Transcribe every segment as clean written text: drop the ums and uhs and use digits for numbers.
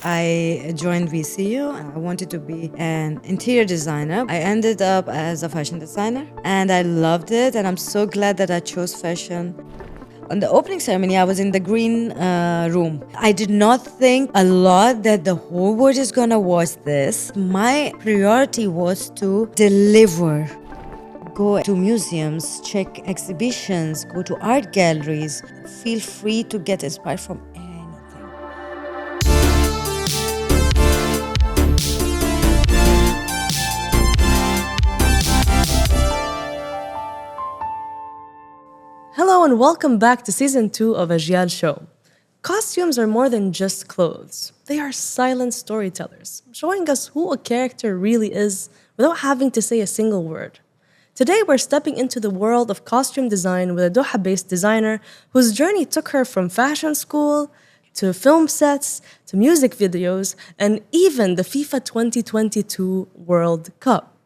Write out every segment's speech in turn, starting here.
I joined VCU. I wanted to be an interior designer. I ended up as a fashion designer and I loved it, and I'm so glad that I chose fashion. On the opening ceremony, I was in the green room. I did not think a lot that the whole world is gonna watch this. My priority was to deliver. Go to museums, check exhibitions, go to art galleries. Feel free to get inspired from anything. Hello and welcome back to season 2 of Ajyal Show. Costumes are more than just clothes. They are silent storytellers, showing us who a character really is without having to say a single word. Today we're stepping into the world of costume design with a Doha-based designer whose journey took her from fashion school to film sets to music videos and even the FIFA 2022 World Cup.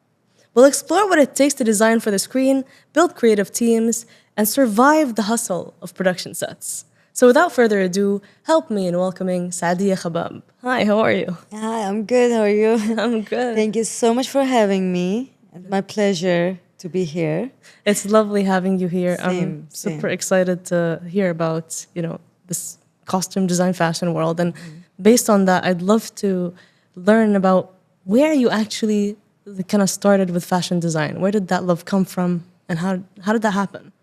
We'll explore what it takes to design for the screen, build creative teams, and survive the hustle of production sets. So without further ado, help me in welcoming Saadia Khabab. Hi, how are you? Hi, I'm good. How are you? I'm good. Thank you so much for having me. It's my pleasure to be here. It's lovely having you here. Same, I'm super excited to hear about, this costume design fashion world. And based on that, I'd love to learn about where you actually kind of started with fashion design. Where did that love come from and how did that happen?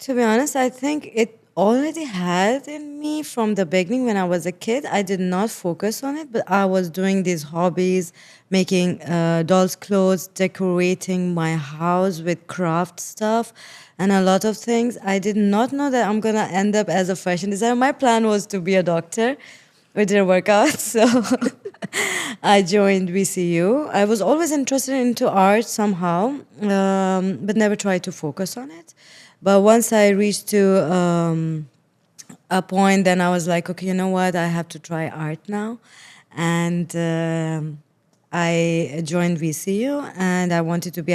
To be honest, I think it already had in me from the beginning. When I was a kid, I did not focus on it, but I was doing these hobbies, making dolls' clothes, decorating my house with craft stuff, and a lot of things. I did not know that I'm gonna end up as a fashion designer. My plan was to be a doctor. It didn't work out, so I joined VCU. I was always interested into art somehow, but never tried to focus on it. But once I reached to a point, then I was like, okay, you know what? I have to try art now. And I joined VCU, and I wanted to be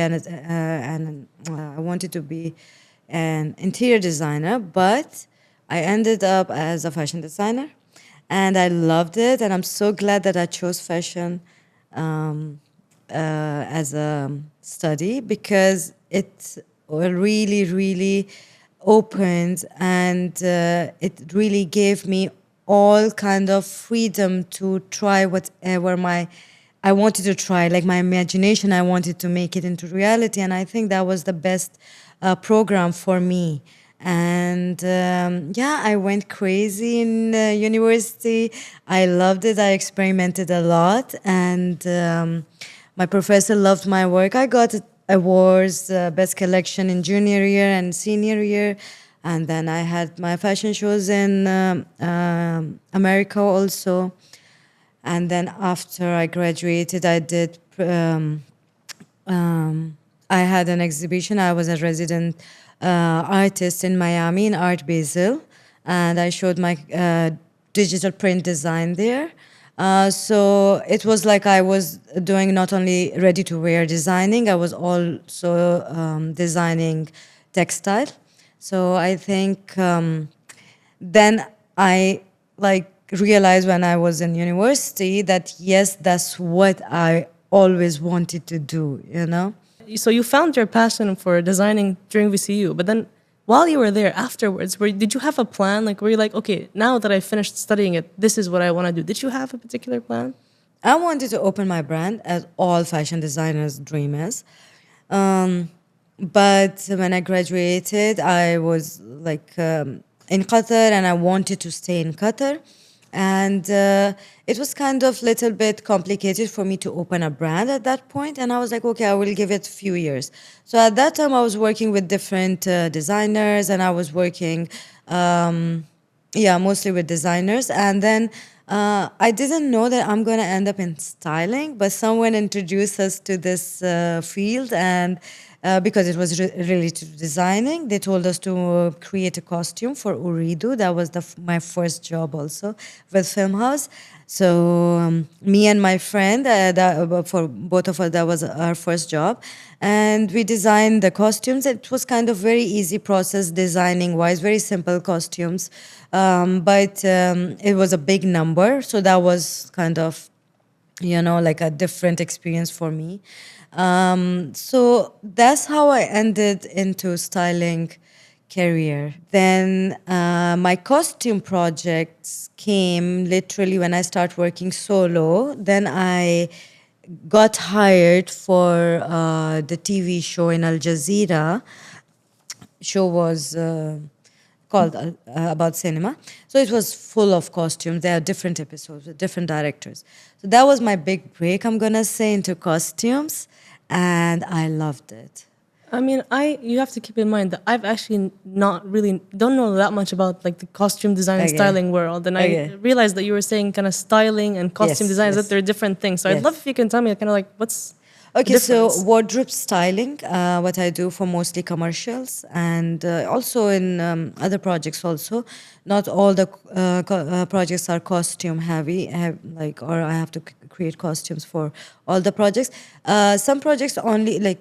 an interior designer, but I ended up as a fashion designer, and I loved it. And I'm so glad that I chose fashion as a study, because it really, really opened, and it really gave me all kind of freedom to try whatever I wanted to try, like my imagination. I wanted to make it into reality, and I think that was the best program for me. And I went crazy in university. I loved it. I experimented a lot, and my professor loved my work. I got awards, best collection in junior year and senior year. And then I had my fashion shows in America also. And then after I graduated, I had an exhibition. I was a resident artist in Miami in Art Basel. And I showed my digital print design there. So it was like I was doing not only ready-to-wear designing, I was also designing textile. So I think then I realized when I was in university that yes, that's what I always wanted to do, So you found your passion for designing during VCU, but then while you were there afterwards, did you have a plan? Were you like, okay, now that I finished studying it, this is what I want to do? Did you have a particular plan? I wanted to open my brand, as all fashion designers' dream is. But when I graduated, I was in Qatar, and I wanted to stay in Qatar. And it was kind of little bit complicated for me to open a brand at that point. And I was like, okay, I will give it a few years. So at that time, I was working with different designers, and I was working, mostly with designers. And then I didn't know that I'm going to end up in styling, but someone introduced us to this field, and because it was related to designing, they told us to create a costume for Uridu. That was my first job also with Film House. So me and my friend, for both of us, that was our first job. And we designed the costumes. It was kind of very easy process designing-wise, very simple costumes. But it was a big number. number. So that was kind of, like a different experience for me. So that's how I ended into styling career. Then my costume projects came literally when I started working solo. Then I got hired for the TV show in Al Jazeera. Show was called about cinema. So it was full of costumes. There are different episodes with different directors. So that was my big break, I'm gonna say, into costumes, and I loved it. I mean, you have to keep in mind that I've actually not really don't know that much about like the costume design and Okay. styling world, and Okay. I realized that you were saying kind of styling and costume Yes, design, yes. that they're different things. So I'd Yes. love if you can tell me kind of like what's the Okay, so difference. wardrobe styling, what I do for mostly commercials and also in other projects also. Not all the projects are costume heavy, or I have to create costumes for all the projects. Some projects only like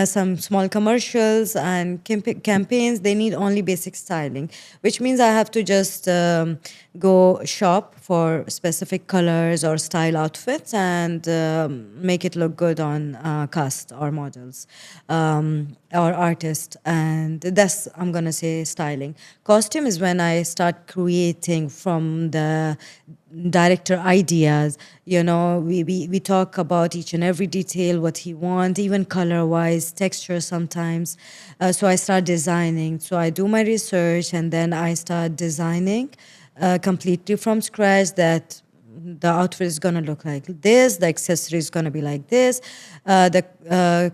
some small commercials and campaigns, they need only basic styling, which means I have to just go shop for specific colors or style outfits and make it look good on cast or models or artists. And that's, I'm going to say, styling. Costume is when I start creating from the director ideas. We talk about each and every detail, what he wants, even color wise, texture sometimes. So I start designing. So I do my research and then I start designing completely from scratch, that the outfit is going to look like this, the accessory is going to be like this, the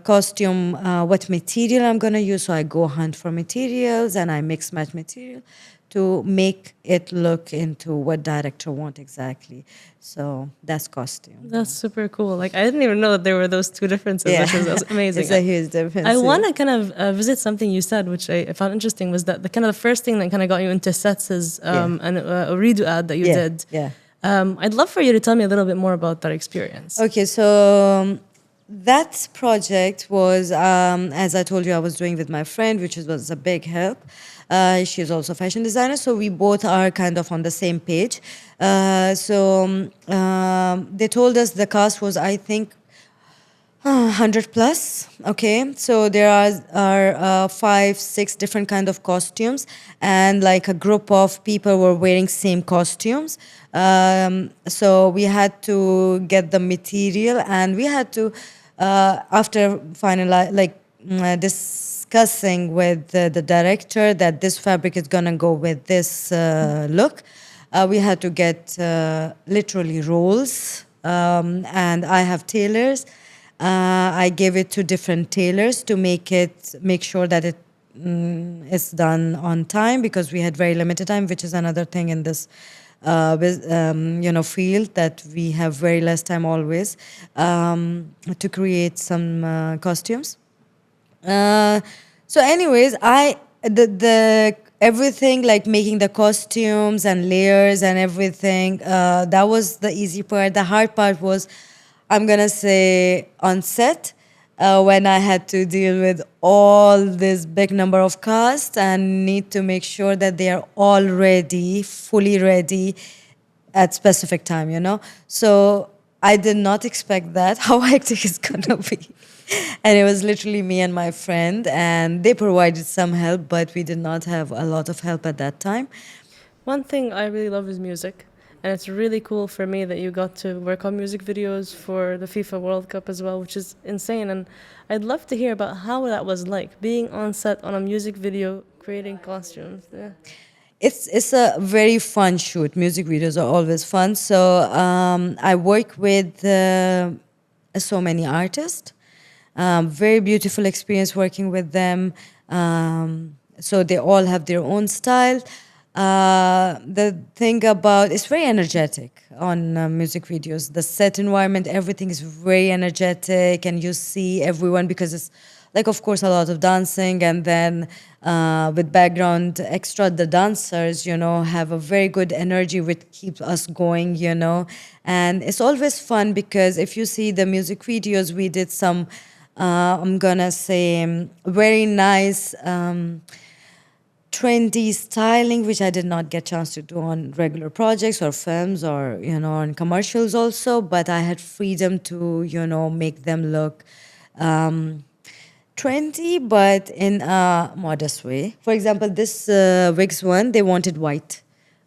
costume, what material I'm going to use. So I go hunt for materials and I mix match material to make it look into what director want exactly. So that's costume. That's super cool. Like I didn't even know that there were those two differences, Yeah. which is amazing. It's a huge difference. I want to kind of visit something you said, which I found interesting, was that the kind of the first thing that kind of got you into sets is a redo ad that you did. Yeah. I'd love for you to tell me a little bit more about that experience. Okay, so that project was, as I told you, I was doing with my friend, which was a big help. She's also a fashion designer, so we both are kind of on the same page. They told us the cost was, I think, 100 plus. Okay, so there are 5, 6 different kind of costumes, and like a group of people were wearing same costumes. So we had to get the material, and we had to, after discussing with the director that this fabric is gonna go with this look, we had to get literally rolls, and I have tailors. I gave it to different tailors to make sure that it is done on time, because we had very limited time, which is another thing in this field, that we have very less time always to create some costumes. So anyways, the everything, like making the costumes and layers and everything, that was the easy part. The hard part was, I'm gonna say, on set, when I had to deal with all this big number of cast and need to make sure that they are all ready, fully ready at specific time. So I did not expect that, how hectic it's gonna be. And it was literally me and my friend, and they provided some help, but we did not have a lot of help at that time. One thing I really love is music. And it's really cool for me that you got to work on music videos for the FIFA World Cup as well, which is insane. And I'd love to hear about how that was like, being on set on a music video, creating costumes. Yeah. It's a very fun shoot. Music videos are always fun. So I work with so many artists. Very beautiful experience working with them. So they all have their own style. The thing about, it's very energetic on music videos. The set environment, everything is very energetic, and you see everyone, because it's like, of course, a lot of dancing, and then with background extra, the dancers, have a very good energy which keeps us going, and it's always fun, because if you see the music videos, we did some, I'm gonna say, very nice trendy styling, which I did not get chance to do on regular projects or films or, on commercials also. But I had freedom to, make them look trendy, but in a modest way. For example, this wigs one, they wanted white,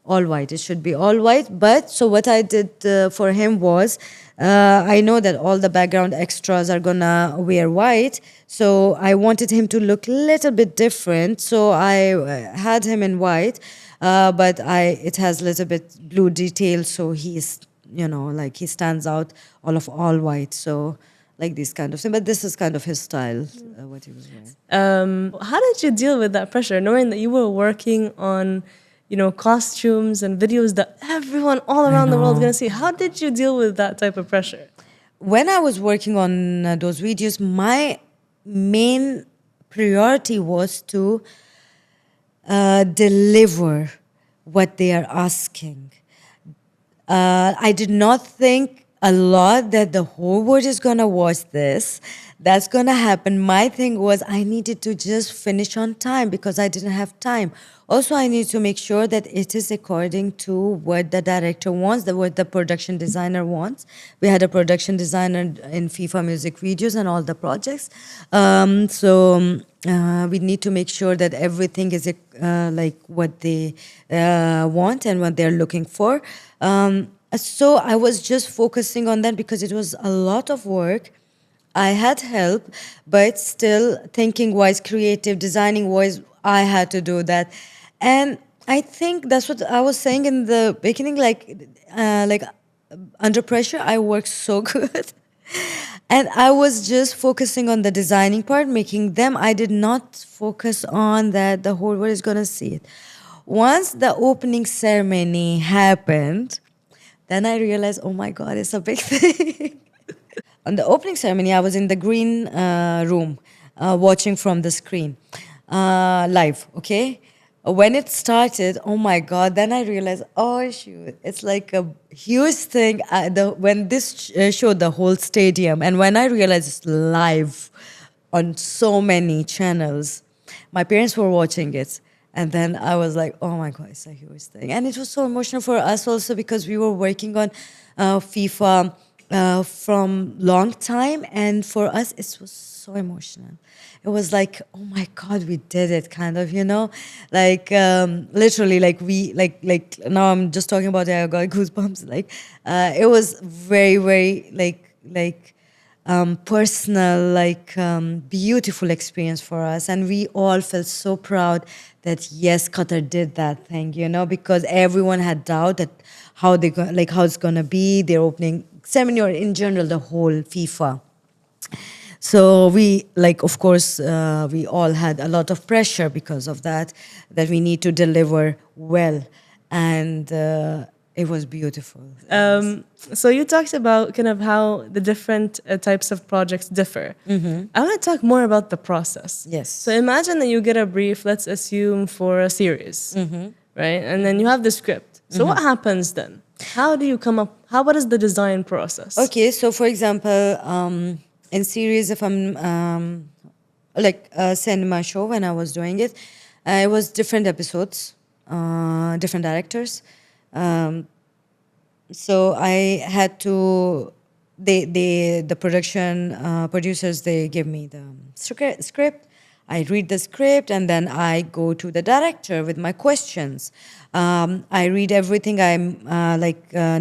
all white. It should be all white. But so what I did for him was, I know that all the background extras are gonna wear white, so I wanted him to look a little bit different. So I had him in white, but it has a little bit blue detail, so he's like he stands out all white. So like this kind of thing. But this is kind of his style, what he was wearing. How did you deal with that pressure, knowing that you were working on, costumes and videos that everyone all around the world is going to see? How did you deal with that type of pressure? When I was working on those videos, my main priority was to deliver what they are asking. I did not think a lot that the whole world is gonna watch this. That's gonna happen. My thing was I needed to just finish on time because I didn't have time. Also, I need to make sure that it is according to what the director wants, what the production designer wants. We had a production designer in FIFA music videos and all the projects. So we need to make sure that everything is like what they want and what they're looking for. So I was just focusing on that because it was a lot of work. I had help, but still thinking-wise, creative, designing-wise, I had to do that. And I think that's what I was saying in the beginning, like under pressure, I worked so good. And I was just focusing on the designing part, making them. I did not focus on that the whole world is going to see it. Once the opening ceremony happened, then I realized, oh my God, it's a big thing. On the opening ceremony, I was in the green room watching from the screen live, okay? When it started, oh my God, then I realized, oh shoot, it's like a huge thing. When this showed the whole stadium, and when I realized it's live on so many channels, my parents were watching it. And then I was like, oh my God, it's a huge thing. And it was so emotional for us also because we were working on FIFA from long time. And for us, it was so emotional. It was like, oh my God, we did it, kind of, like literally, like now I'm just talking about it, I got goosebumps. Like it was very, very personal, beautiful experience for us. And we all felt so proud that yes, Qatar did that thing, because everyone had doubt that how it's gonna be their opening ceremony or in general the whole FIFA. So we, of course, we all had a lot of pressure because of that we need to deliver well. And it was beautiful. So you talked about kind of how the different types of projects differ. Mm-hmm. I want to talk more about the process. Yes. So imagine that you get a brief, let's assume for a series, right? And then you have the script. So what happens then? How do you come up, what is the design process? Okay, so for example, in series, if I'm like a cinema show, when I was doing it, it was different episodes, different directors. So I had to, the production producers, they give me the script. I read the script and then I go to the director with my questions. I read everything. I'm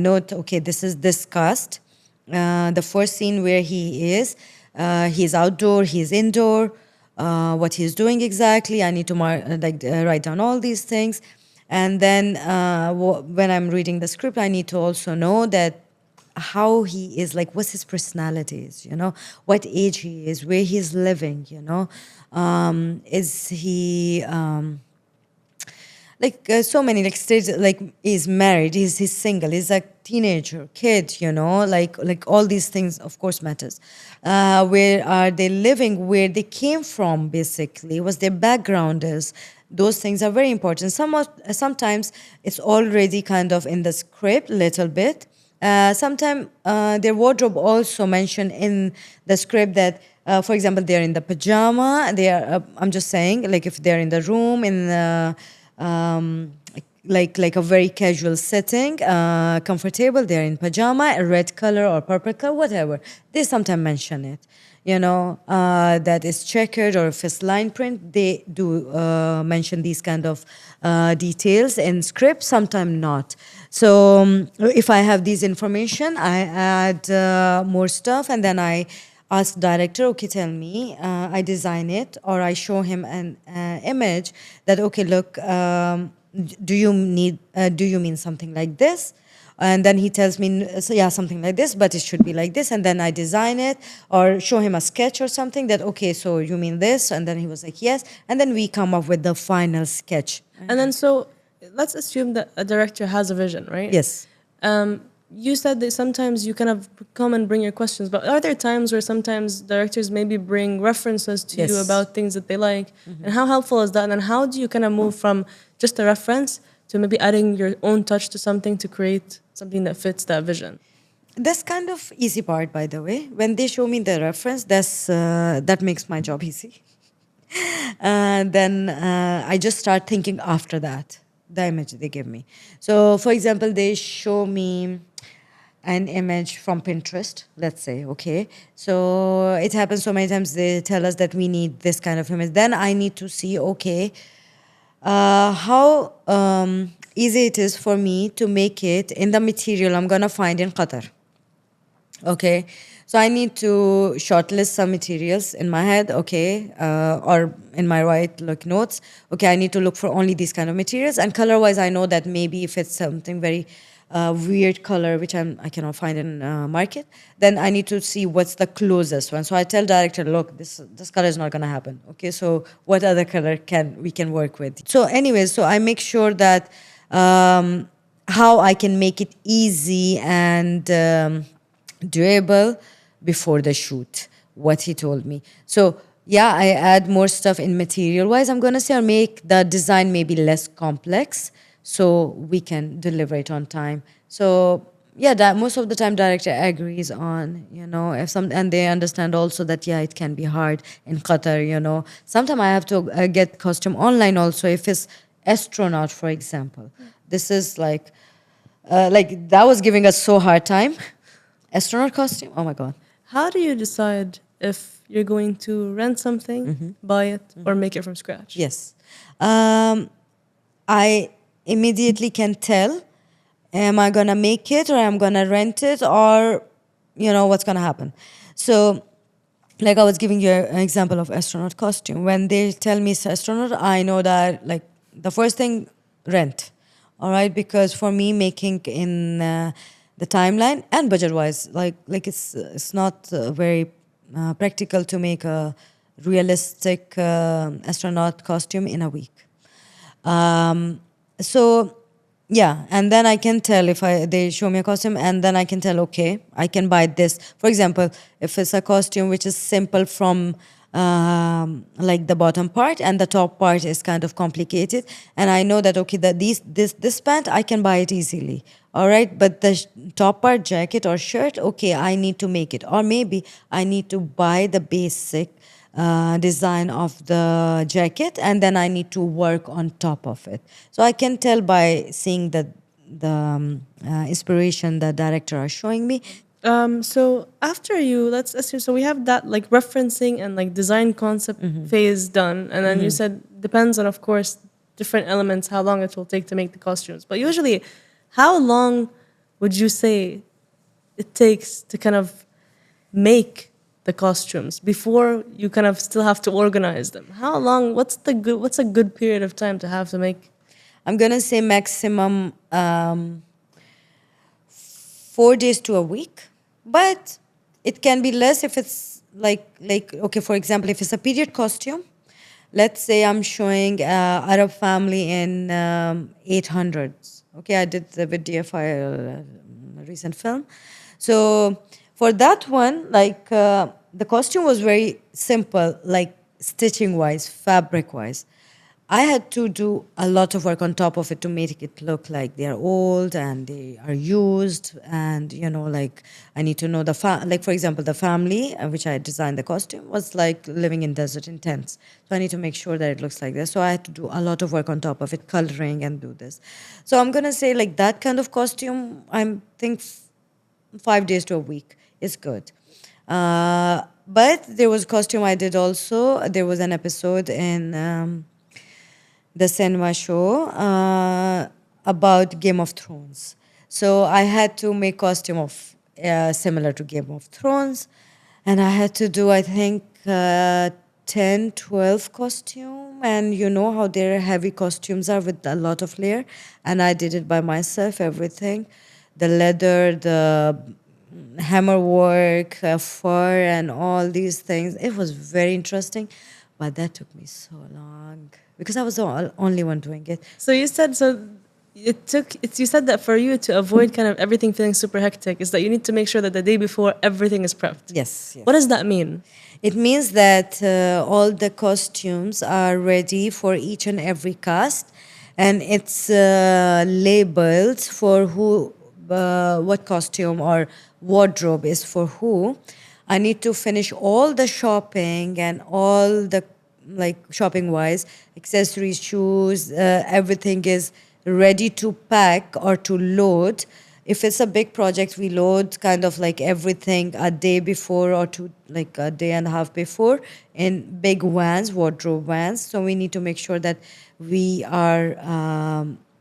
note, okay, this is this cast. The first scene where he is, he's outdoor, he's indoor, what he's doing exactly. I need to write down all these things. And then when I'm reading the script, I need to also know that how he is, like what's his personality is, what age he is, where he's living, is he so many stages, he's married, he's single, he's a teenager, kid, like all these things of course matters. Where are they living, where they came from, basically, what their background is. Those things are very important. Sometimes it's already kind of in the script, little bit. Sometimes their wardrobe also mentioned in the script that for example, they're in the pajama. They are. I'm just saying, like if they're in the room in like a very casual setting, comfortable. They're in pajama, a red color or purple color, whatever. They sometimes mention it. That is checkered or if it's line print. They do mention these kind of details in script. Sometimes not. So if I have these information, I add more stuff, and then I ask director, okay, tell me, I design it, or I show him an image that, okay, look, do you mean something like this? And then he tells me, so yeah, something like this, but it should be like this. And then I design it or show him a sketch or something that, okay, so you mean this? And then he was like, yes. And then we come up with the final sketch. And then so let's assume that a director has a vision, right? Yes. You said that sometimes you kind of come and bring your questions, but are there times where sometimes directors maybe bring references to you about things that they like? And how helpful is that? And then how do you kind of move from just a reference to maybe adding your own touch to something to create something that fits that vision? That's kind of easy part, by the way. When they show me the reference, that makes my job easy. Then I just start thinking after that, the image they give me. So, for example, they show me an image from Pinterest, let's say, okay? So it happens so many times they tell us that we need this kind of image. Then I need to see, okay, how easy it is for me to make it in the material I'm gonna find in Qatar. Okay, so I need to shortlist some materials in my head, okay, or in my look notes. Okay, I need to look for only these kind of materials, and color-wise, I know that maybe if it's something very weird color which I cannot find in market, then I need to see what's the closest one. So I tell director, look, this color is not gonna happen. Okay, so what other color we can work with? So anyways, so I make sure that how I can make it easy and doable before the shoot, what he told me. So yeah, I add more stuff in material wise, I'm gonna say, or make the design maybe less complex so we can deliver it on time. So yeah, that most of the time director agrees on, and they understand also that yeah, it can be hard in Qatar. Sometimes I have to get costume online also if it's astronaut, for example. This is like that was giving us so hard time. Astronaut costume, oh my god. How do you decide if you're going to rent something, buy it, or make it from scratch? Yes. I immediately can tell, am I gonna make it or I'm gonna rent it, or what's gonna happen. So like I was giving you an example of astronaut costume. When they tell me it's astronaut, I know that like the first thing, rent. All right, because for me making in the timeline and budget wise, like it's not very practical to make a realistic astronaut costume in a week. So yeah, and then I can tell if they show me a costume, and then I can tell, okay, I can buy this. For example, if it's a costume which is simple from like the bottom part, and the top part is kind of complicated, and I know that okay, that this pant I can buy it easily, all right, but the top part, jacket or shirt, okay, I need to make it, or maybe I need to buy the basic design of the jacket, and then I need to work on top of it. So I can tell by seeing the inspiration the director are showing me. So after let's assume, so we have that like referencing and like design concept phase done, and then you said depends on, of course, different elements, how long it will take to make the costumes. But usually, how long would you say it takes to kind of make the costumes before you kind of still have to organize them? How long? What's a good period of time to have to make? I'm gonna say maximum 4 days to a week, but it can be less if it's like okay, for example, if it's a period costume, let's say I'm showing Arab family in 800s. Okay, I did with DFI a recent film. So for that one, like the costume was very simple, like stitching wise, fabric wise. I had to do a lot of work on top of it to make it look like they're old and they are used. And, like I need to know like, for example, the family, which I designed the costume, was like living in desert in tents. So I need to make sure that it looks like this. So I had to do a lot of work on top of it, coloring and do this. So I'm going to say like that kind of costume, I think 5 days to a week is good. But there was costume I did also. There was an episode in the cinema show about Game of Thrones. So I had to make costume of similar to Game of Thrones, and I had to do, I think, 10, 12 costume. And you know how their heavy costumes are with a lot of layer. And I did it by myself, everything. The leather, the hammer work, fur, and all these things. It was very interesting, but that took me so long because I was the only one doing it. So you said you said that for you to avoid kind of everything feeling super hectic is that you need to make sure that the day before everything is prepped. Yes. What does that mean? It means that all the costumes are ready for each and every cast, and it's labeled for who, what costume or wardrobe is for who. I need to finish all the shopping and all the, like, shopping wise, accessories, shoes, everything is ready to pack or to load. If it's a big project, we load kind of like everything a day before or two, like a day and a half before, in big vans, wardrobe vans. So we need to make sure that we are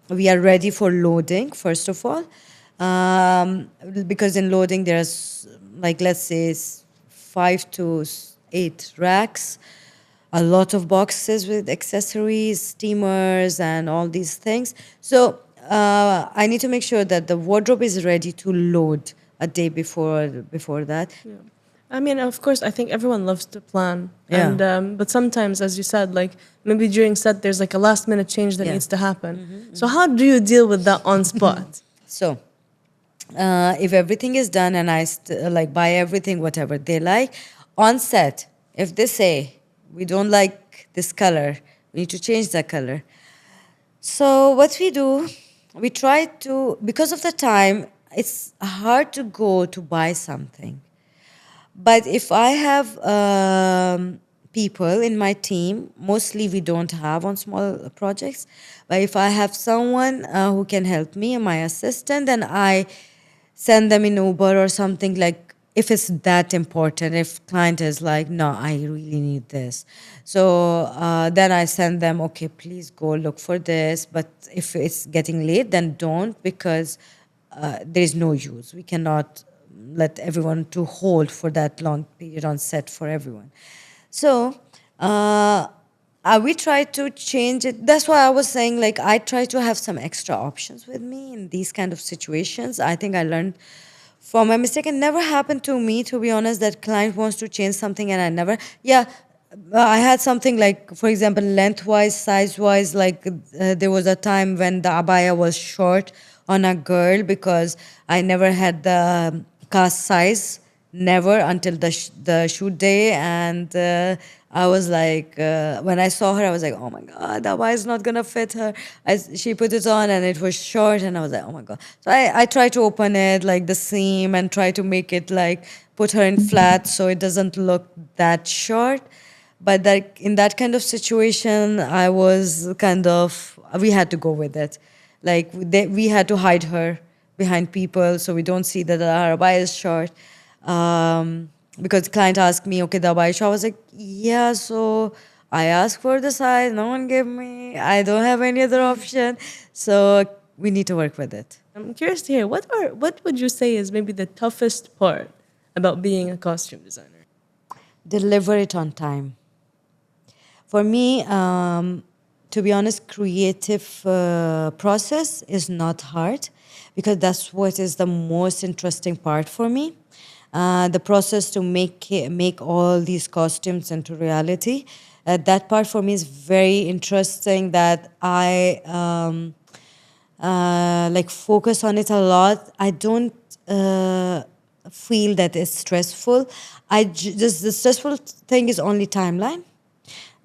ready for loading, first of all. Because in loading, there's, like, let's say 5 to 8 racks, a lot of boxes with accessories, steamers, and all these things. So I need to make sure that the wardrobe is ready to load a day before that. Yeah. I mean, of course, I think everyone loves to plan. Yeah. And but sometimes, as you said, like maybe during set, there's like a last minute change that Yeah. needs to happen. So how do you deal with that on spot? So if everything is done and I like buy everything, whatever they like, on set, if they say, we don't like this color, we need to change that color. So what we do, we try to, because of the time, it's hard to go to buy something. But if I have people in my team, mostly we don't have on small projects, but if I have someone who can help me, my assistant, then I send them in Uber or something, like, if it's that important, if client is like, no, I really need this. So then I send them, okay, please go look for this. But if it's getting late, then don't, because there is no use. We cannot let everyone to hold for that long period on set for everyone. So we try to change it. That's why I was saying, like, I try to have some extra options with me in these kind of situations. I think I learned from my mistake. It never happened to me, to be honest, that client wants to change something and I never. Yeah, I had something like, for example, lengthwise, size-wise, like there was a time when the abaya was short on a girl because I never had the cast size, never, until the shoot day. And I was like, when I saw her, I was like, oh my God, that abaya is not gonna fit her. She put it on and it was short, and I was like, oh my God. So I try to open it, like the seam, and try to make it like, put her in flat so it doesn't look that short. But like in that kind of situation, I was kind of, we had to go with it. Like we had to hide her behind people so we don't see that our abaya is short. Because the client asked me, okay, the abaya short. I was like, yeah, so I asked for the size, no one gave me, I don't have any other option. So we need to work with it. I'm curious to hear, what would you say is maybe the toughest part about being a costume designer? Deliver it on time. For me, to be honest, creative process is not hard, because that's what is the most interesting part for me. The process to make all these costumes into reality. That part for me is very interesting, that I like focus on it a lot. I don't feel that it's stressful. Just the stressful thing is only timeline.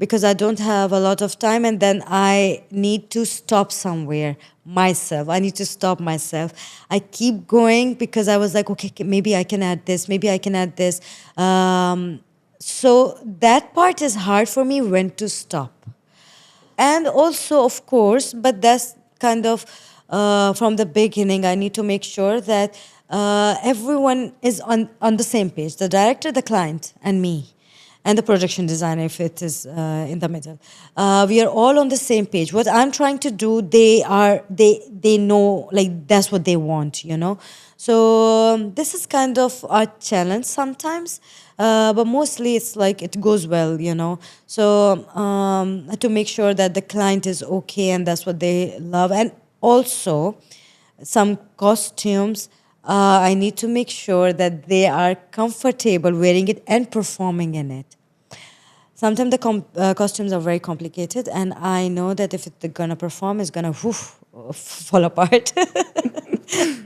because I don't have a lot of time, and then I need to stop somewhere myself. I need to stop myself. I keep going because I was like, okay, maybe I can add this, maybe I can add this. So that part is hard for me, when to stop. And also, of course, but that's kind of from the beginning, I need to make sure that everyone is on the same page, the director, the client, and me, and the production designer, if it is in the middle. We are all on the same page. What I'm trying to do, they know, like, that's what they want, you know. So this is kind of a challenge sometimes, but mostly it's like it goes well, you know. So to make sure that the client is okay and that's what they love. And also some costumes, I need to make sure that they are comfortable wearing it and performing in it. Sometimes the costumes are very complicated, and I know that if they're gonna perform, it's gonna fall apart.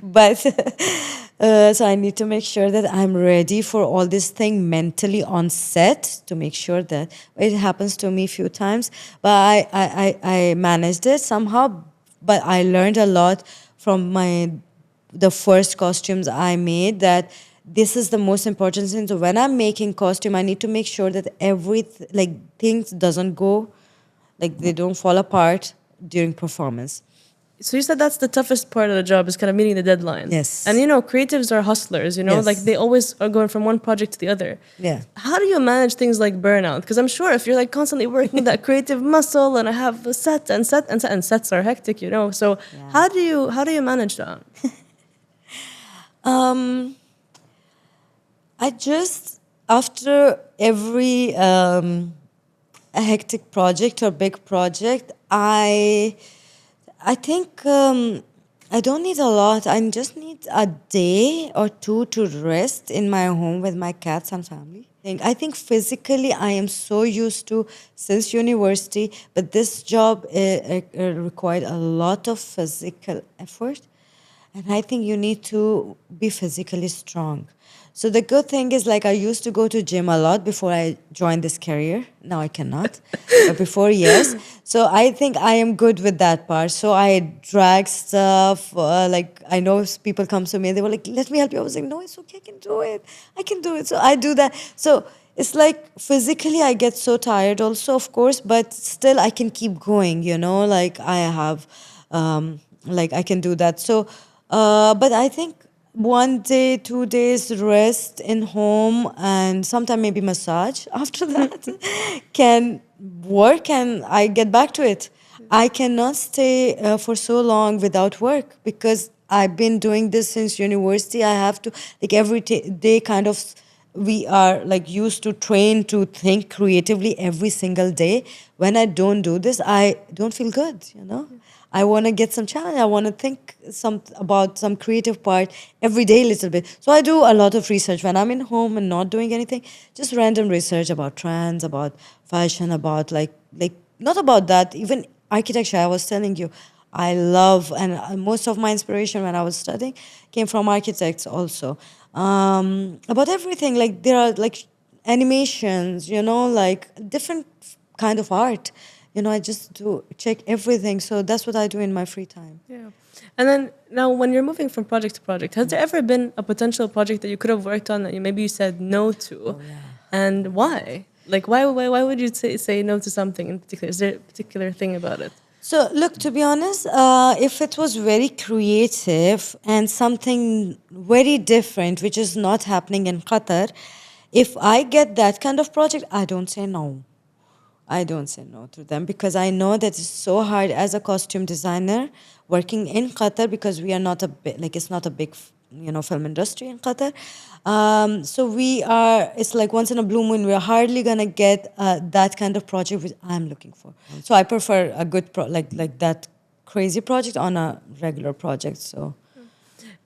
But so I need to make sure that I'm ready for all this thing mentally on set, to make sure that it happens to me a few times, but I managed it somehow. But I learned a lot from the first costumes I made, that this is the most important thing. So when I'm making costume, I need to make sure that things doesn't go, like, they don't fall apart during performance. So you said that's the toughest part of the job, is kind of meeting the deadline. Yes. And creatives are hustlers, Yes. like they always are going from one project to the other. Yeah. How do you manage things like burnout? Because I'm sure if you're like constantly working that creative muscle, and I have a set and sets are hectic, So Yeah. how do you manage that? I just, after every a hectic project or big project, I think I don't need a lot. I just need a day or two to rest in my home with my cats and family. I think physically I am so used to since university, but this job required a lot of physical effort. And I think you need to be physically strong. So the good thing is, like, I used to go to gym a lot before I joined this career. Now I cannot, but before, yes. So I think I am good with that part. So I drag stuff. Like, I know people come to me and they were like, "Let me help you." I was like, "No, it's okay. I can do it. I can do it." So I do that. So it's like physically I get so tired also, of course, but still I can keep going. Like, I have, like, I can do that. So. But I think 1 day, 2 days rest in home, and sometime maybe massage after that can work, and I get back to it. I cannot stay for so long without work, because I've been doing this since university. I have to, like, every day kind of, we are like used to train to think creatively every single day. When I don't do this, I don't feel good. I want to get some challenge. I want to think about some creative part every day a little bit. So I do a lot of research when I'm in home and not doing anything. Just random research about trends, about fashion, about like not about that, even architecture. I was telling you, I love, and most of my inspiration when I was studying came from architects also. About everything, like there are like animations, like different kind of art. I just do check everything. So that's what I do in my free time. Yeah. And then now, when you're moving from project to project, has there ever been a potential project that you could have worked on that maybe you said no to? Oh, yeah. And why? Like, why would you say no to something in particular? Is there a particular thing about it? So, look, to be honest, if it was very creative and something very different, which is not happening in Qatar, if I get that kind of project, I don't say no. I don't say no to them, because I know that it's so hard as a costume designer working in Qatar, because we are not it's not a big, film industry in Qatar. So it's like once in a blue moon, we're hardly going to get that kind of project which I'm looking for. So I prefer a good, like that crazy project on a regular project, so.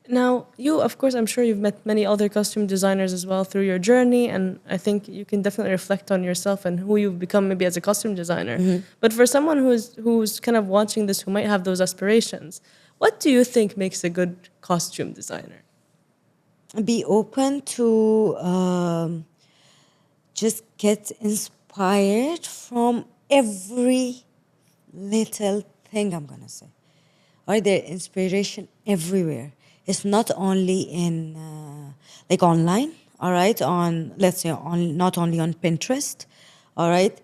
Now, you, of course, I'm sure you've met many other costume designers as well through your journey, and I think you can definitely reflect on yourself and who you've become maybe as a costume designer. Mm-hmm. But for someone who's kind of watching this, who might have those aspirations, what do you think makes a good costume designer? Be open to just get inspired from every little thing I'm gonna say. Or there inspiration everywhere. It's not only in like online, all right, on let's say on not only on Pinterest, all right.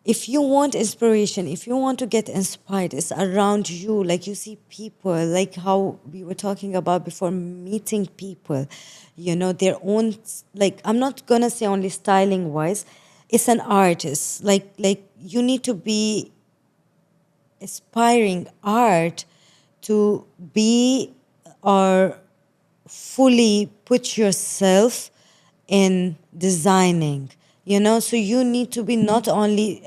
If you want inspiration, if you want to get inspired, it's around you. Like you see people, like how we were talking about before, meeting people, you know, their own, like I'm not gonna say only styling wise, it's an artist. Like you need to be aspiring art to be or fully put yourself in designing, you know. So you need to be not only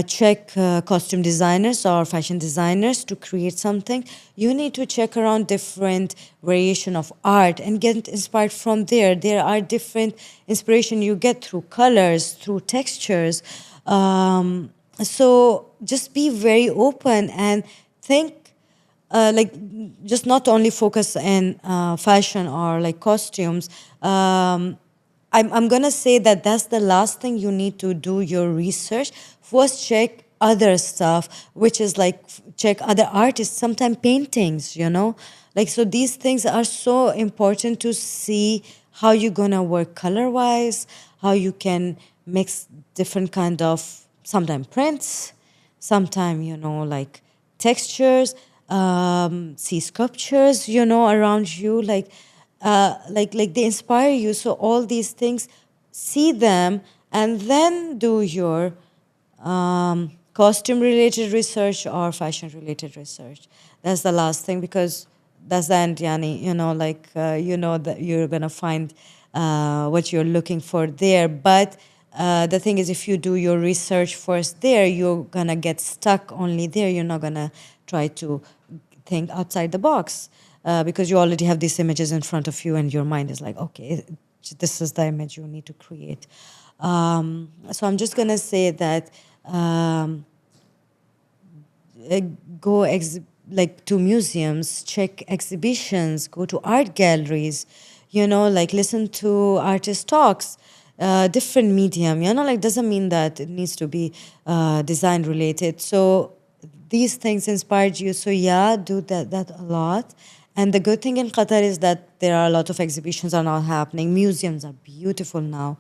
check costume designers or fashion designers to create something. You need to check around different variation of art and get inspired from there. There are different inspiration you get through colors, through textures. So just be very open and think like just not only focus in fashion or like costumes. I'm gonna say that that's the last thing you need to do your research. First, check other stuff, which is like check other artists, sometimes paintings, you know. Like so, these things are so important to see how you're gonna work color wise, how you can mix different kind of sometimes prints, sometimes you know like textures, see sculptures, you know, around you, like they inspire you. So all these things, see them, and then do your costume related research or fashion related research. That's the last thing, because that's the end, Yani. You know, like you know that you're gonna find what you're looking for there. But the thing is, if you do your research first there, you're gonna get stuck only there. You're not gonna try to think outside the box because you already have these images in front of you, and your mind is like, okay, this is the image you need to create. So I'm just gonna say that uh, go like to museums, check exhibitions, go to art galleries, you know, like listen to artist talks, different medium, you know, like doesn't mean that it needs to be design related. So these things inspired you. So yeah, do that a lot. And the good thing in Qatar is that there are a lot of exhibitions are now happening. Museums are beautiful now.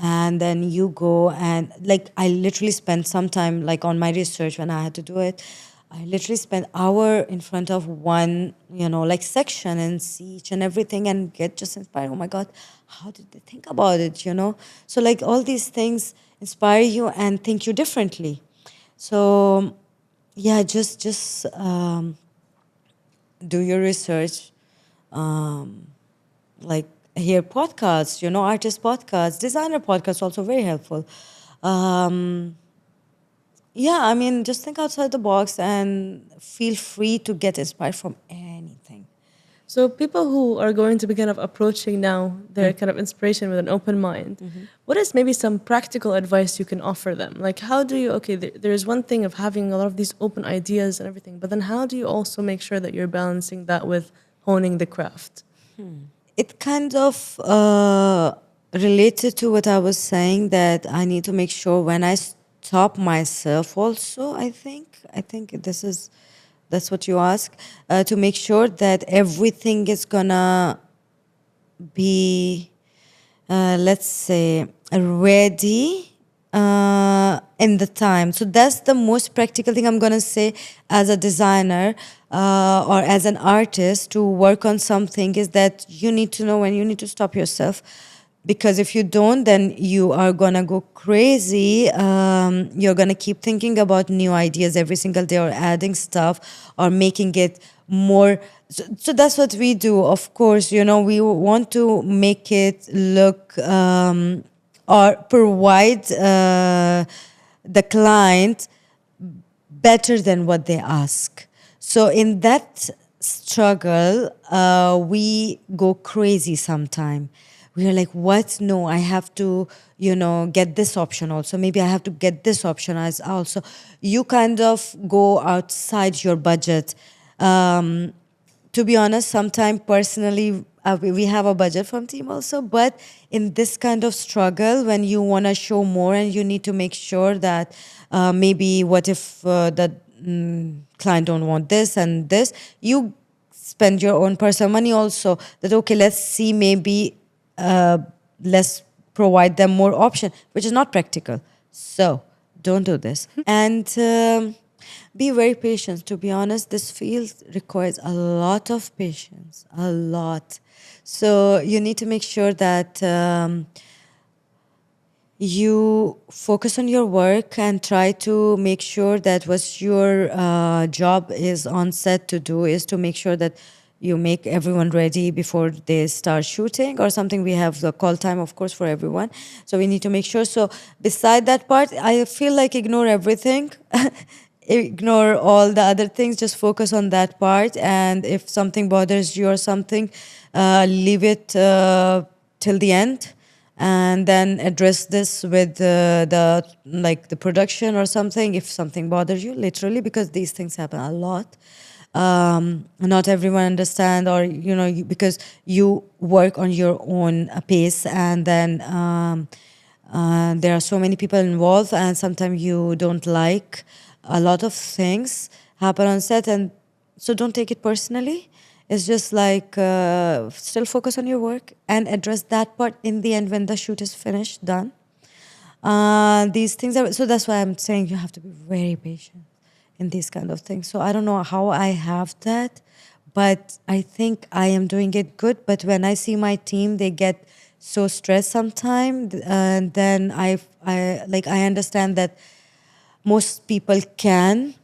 And then you go and like I literally spent some time like on my research when I had to do it. I literally spent hour in front of one, you know, like section and see each and everything and get just inspired. Oh my God, how did they think about it, you know? So like all these things inspire you and think you differently. So yeah, just do your research, like hear podcasts, you know, artist podcasts, designer podcasts, also very helpful. Um, yeah, I mean, just think outside the box and feel free to get inspired from anything. So people who are going to be kind of approaching now their kind of inspiration with an open mind, what is maybe some practical advice you can offer them? Like how do you, okay, there's one thing of having a lot of these open ideas and everything, but then how do you also make sure that you're balancing that with honing the craft? It kind of related to what I was saying, that I need to make sure when I stop myself also, I think that's what you ask, to make sure that everything is gonna be, let's say, ready in the time. So that's the most practical thing I'm gonna say as a designer or as an artist to work on something, is that you need to know when you need to stop yourself. Because if you don't, then you are gonna go crazy. You're gonna keep thinking about new ideas every single day, or adding stuff, or making it more. So that's what we do. Of course, you know, we want to make it look or provide the client better than what they ask. So in that struggle, we go crazy sometime. We are like, what? No, I have to, you know, get this option also. Maybe I have to get this option as also. You kind of go outside your budget. to be honest, sometimes personally, we have a budget from team also, but in this kind of struggle, when you want to show more and you need to make sure that maybe what if the client don't want this and this, you spend your own personal money also, that okay, let's see, maybe let's provide them more option, which is not practical. So don't do this. And be very patient. To be honest, this field requires a lot of patience, a lot. So you need to make sure that you focus on your work and try to make sure that what your job is on set to do is to make sure that you make everyone ready before they start shooting or something. We have the call time, of course, for everyone. So we need to make sure. So beside that part, I feel like ignore everything. Ignore all the other things. Just focus on that part. And if something bothers you or something, leave it till the end. And then address this with the production or something if something bothers you, literally, because these things happen a lot. Not everyone understand, or because you work on your own pace, and then there are so many people involved, and sometimes you don't like a lot of things happen on set, and so don't take it personally. It's just like still focus on your work and address that part in the end when the shoot is finished, done. These things are, so that's why I'm saying you have to be very patient in these kind of things. So I don't know how I have that, but I think I am doing it good. But when I see my team, they get so stressed sometimes, and then I understand that most people can,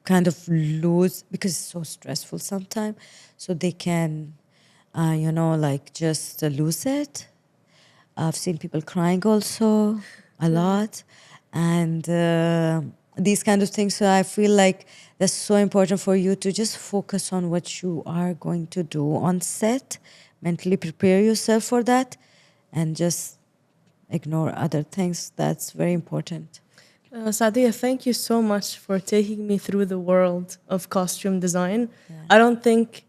kind of lose because it's so stressful sometimes. So they can, just lose it. I've seen people crying also a lot, and these kind of things. So I feel like that's so important for you to just focus on what you are going to do on set, mentally prepare yourself for that, and just ignore other things. That's very important. Saadia, thank you so much for taking me through the world of costume design. Yeah.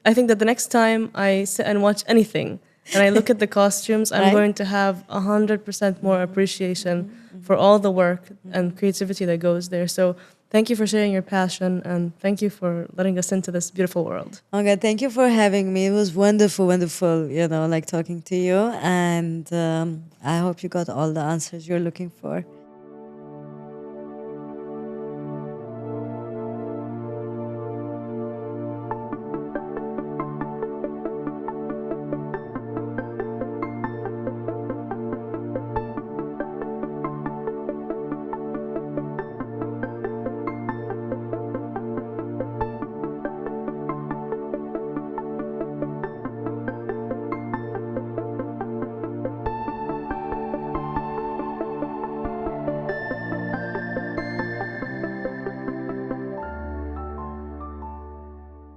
I think that the next time I sit and watch anything and I look at the costumes, I'm Right? going to have 100% more appreciation for all the work and creativity that goes there. So thank you for sharing your passion, and thank you for letting us into this beautiful world. Okay, thank you for having me. It was wonderful, wonderful, talking to you. And I hope you got all the answers you're looking for.